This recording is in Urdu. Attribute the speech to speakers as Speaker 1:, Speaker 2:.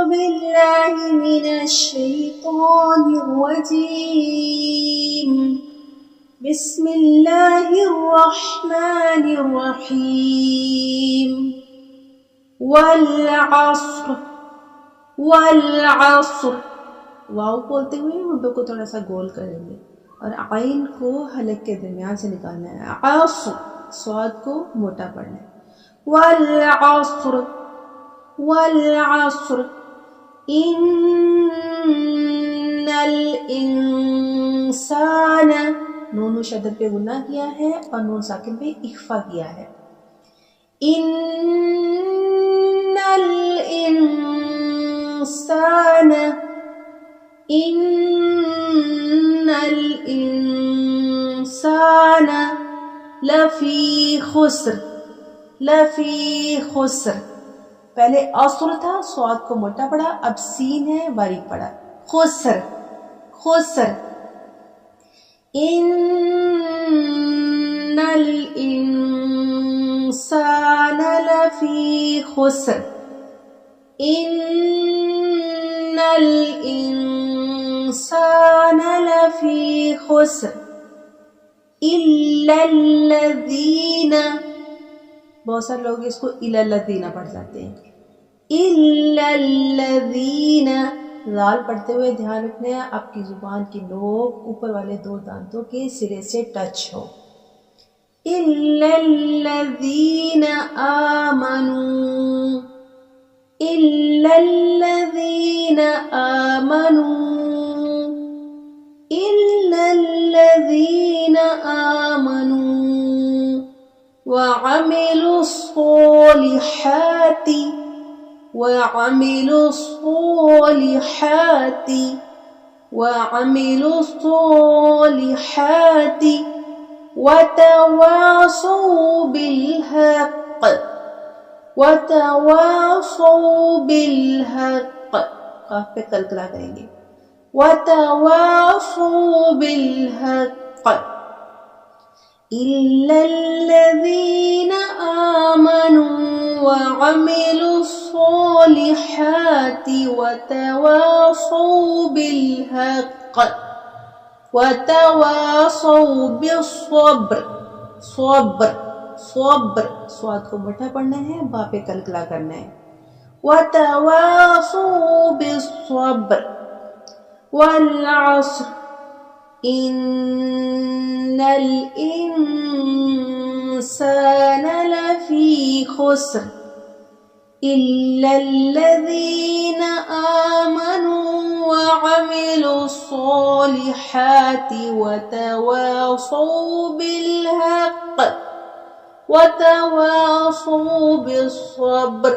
Speaker 1: بالله من الشيطان الرجيم بسم الله الرحمن الرحيم والعصر والعصر واو بولتے ہوئے ہونٹوں کو تھوڑا سا گول کریں گے اور عین کو حلق کے درمیان سے نکالنا ہے. عصر صاد کو موٹا پڑھنا ہے. والعصر والعصر ان الانسان نون شدت پہ غنہ کیا ہے اور نون ساکن پہ اخفا کیا ہے. ان الانسان ان الانسان لفی خسر لفی خسر. پہلے عصر تھا صاد کو موٹا پڑا، اب سین ہے باریک پڑا. خسر خسر. ان الانسان لفی خسر ان الانسان لفی خسر الا الذین. بہت سارے لوگ اس کو الا الذین پڑھ جاتے ہیں. الا الذین ذال پڑھتے ہوئے دھیان رکھنا ہے آپ کی زبان کی نوک اوپر والے دو دانتوں کے سرے سے ٹچ ہو. الا الذین آمنوا الا الذین آمنوا الا الذین آمنوا وعملوا الصالحات وعملوا الصالحات وعملوا الصالحات وتواصوا بالحق وتواصوا بالحق. قاف پہ کلکلا کریں گے. وتواصوا بالحق إلا الذين آمنوا وعملوا الصالحات وتواصوا بالحق وتواصوا بالصبر. صبر صبر صاد کو مٹھا پڑھنا ہے، با پہ کلکلا کرنا ہے. وتواصوا بالصبر. والعصر ان الانسان لفی خسر الا الذین آمنوا وعملوا الصالحات وتواصوا بالحق وتواصوا بالصبر.